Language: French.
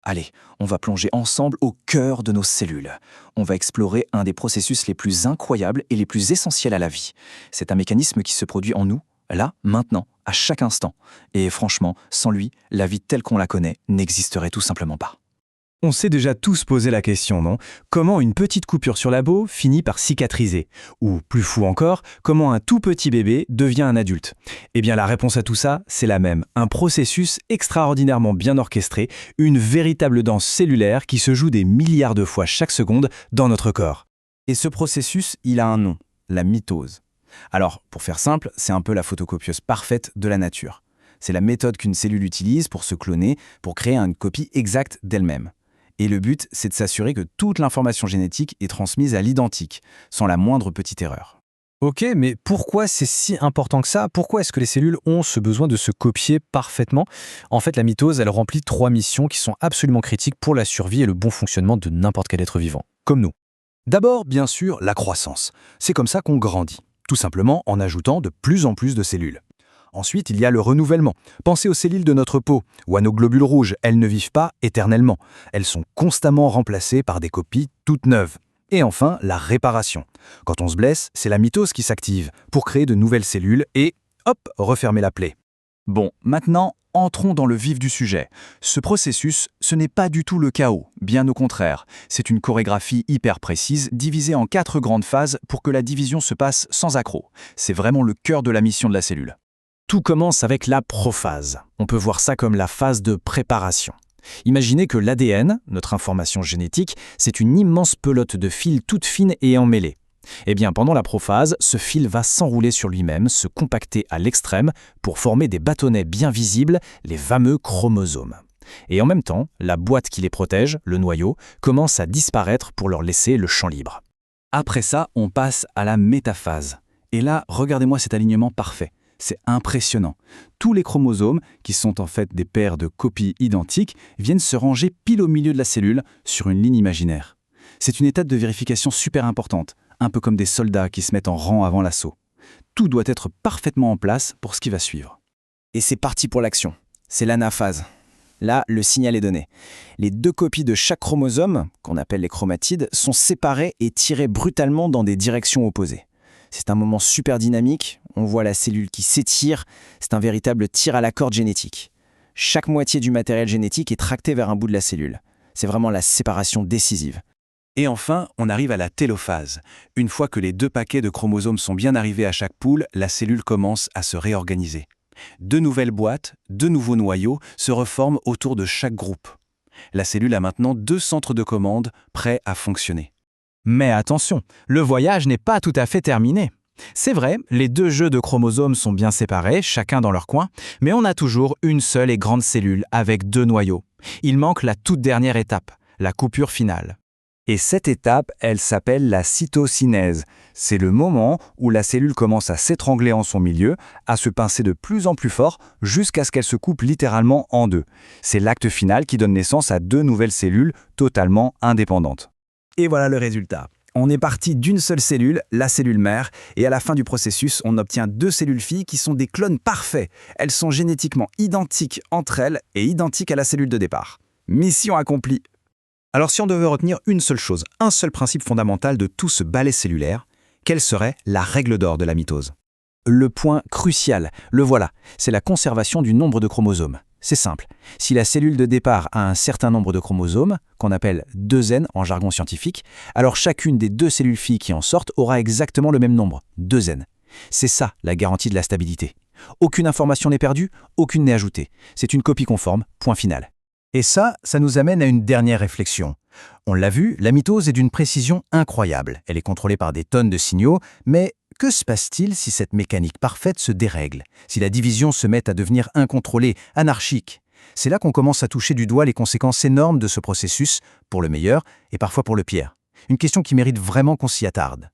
Allez, on va plonger ensemble au cœur de nos cellules. On va explorer un des processus les plus incroyables et les plus essentiels à la vie. C'est un mécanisme qui se produit en nous, là, maintenant, à chaque instant. Et franchement, sans lui, la vie telle qu'on la connaît n'existerait tout simplement pas. On s'est déjà tous posé la question, non? Comment une petite coupure sur la peau finit par cicatriser? Ou, plus fou encore, comment un tout petit bébé devient un adulte? Eh bien, la réponse à tout ça, c'est la même. Un processus extraordinairement bien orchestré, une véritable danse cellulaire qui se joue des milliards de fois chaque seconde dans notre corps. Et ce processus, il a un nom, la mitose. Alors, pour faire simple, c'est un peu la photocopieuse parfaite de la nature. C'est la méthode qu'une cellule utilise pour se cloner, pour créer une copie exacte d'elle-même. Et le but, c'est de s'assurer que toute l'information génétique est transmise à l'identique, sans la moindre petite erreur. Ok, mais pourquoi c'est si important que ça? Pourquoi est-ce que les cellules ont ce besoin de se copier parfaitement? En fait, la mitose, elle remplit 3 missions qui sont absolument critiques pour la survie et le bon fonctionnement de n'importe quel être vivant, comme nous. D'abord, bien sûr, la croissance. C'est comme ça qu'on grandit, tout simplement en ajoutant de plus en plus de cellules. Ensuite, il y a le renouvellement. Pensez aux cellules de notre peau ou à nos globules rouges. Elles ne vivent pas éternellement. Elles sont constamment remplacées par des copies toutes neuves. Et enfin, la réparation. Quand on se blesse, c'est la mitose qui s'active pour créer de nouvelles cellules et, hop, refermer la plaie. Bon, maintenant, entrons dans le vif du sujet. Ce processus, ce n'est pas du tout le chaos, bien au contraire. C'est une chorégraphie hyper précise, divisée en 4 grandes phases pour que la division se passe sans accroc. C'est vraiment le cœur de la mission de la cellule. Tout commence avec la prophase. On peut voir ça comme la phase de préparation. Imaginez que l'ADN, notre information génétique, c'est une immense pelote de fils toute fine et emmêlée. Eh bien, pendant la prophase, ce fil va s'enrouler sur lui-même, se compacter à l'extrême pour former des bâtonnets bien visibles, les fameux chromosomes. Et en même temps, la boîte qui les protège, le noyau, commence à disparaître pour leur laisser le champ libre. Après ça, on passe à la métaphase. Et là, regardez-moi cet alignement parfait. C'est impressionnant. Tous les chromosomes, qui sont en fait des paires de copies identiques, viennent se ranger pile au milieu de la cellule sur une ligne imaginaire. C'est une étape de vérification super importante, un peu comme des soldats qui se mettent en rang avant l'assaut. Tout doit être parfaitement en place pour ce qui va suivre. Et c'est parti pour l'action. C'est l'anaphase. Là, le signal est donné. Les 2 copies de chaque chromosome, qu'on appelle les chromatides, sont séparées et tirées brutalement dans des directions opposées. C'est un moment super dynamique, on voit la cellule qui s'étire, c'est un véritable tir à la corde génétique. Chaque moitié du matériel génétique est tractée vers un bout de la cellule. C'est vraiment la séparation décisive. Et enfin, on arrive à la télophase. Une fois que les 2 paquets de chromosomes sont bien arrivés à chaque poule, la cellule commence à se réorganiser. 2 nouvelles boîtes, 2 nouveaux noyaux se reforment autour de chaque groupe. La cellule a maintenant 2 centres de commande prêts à fonctionner. Mais attention, le voyage n'est pas tout à fait terminé. C'est vrai, les 2 jeux de chromosomes sont bien séparés, chacun dans leur coin, mais on a toujours une seule et grande cellule avec 2 noyaux. Il manque la toute dernière étape, la coupure finale. Et cette étape, elle s'appelle la cytokinèse. C'est le moment où la cellule commence à s'étrangler en son milieu, à se pincer de plus en plus fort, jusqu'à ce qu'elle se coupe littéralement en 2. C'est l'acte final qui donne naissance à 2 nouvelles cellules totalement indépendantes. Et voilà le résultat. On est parti d'une seule cellule, la cellule mère, et à la fin du processus, on obtient 2 cellules filles qui sont des clones parfaits. Elles sont génétiquement identiques entre elles et identiques à la cellule de départ. Mission accomplie. Alors si on devait retenir une seule chose, un seul principe fondamental de tout ce balai cellulaire, quelle serait la règle d'or de la mitose? Le point crucial, le voilà, c'est la conservation du nombre de chromosomes. C'est simple. Si la cellule de départ a un certain nombre de chromosomes, qu'on appelle 2N en jargon scientifique, alors chacune des 2 cellules filles qui en sortent aura exactement le même nombre, 2N. C'est ça la garantie de la stabilité. Aucune information n'est perdue, aucune n'est ajoutée. C'est une copie conforme, point final. Et ça nous amène à une dernière réflexion. On l'a vu, la mitose est d'une précision incroyable. Elle est contrôlée par des tonnes de signaux, mais que se passe-t-il si cette mécanique parfaite se dérègle, si la division se met à devenir incontrôlée, anarchique? C'est là qu'on commence à toucher du doigt les conséquences énormes de ce processus, pour le meilleur et parfois pour le pire. Une question qui mérite vraiment qu'on s'y attarde.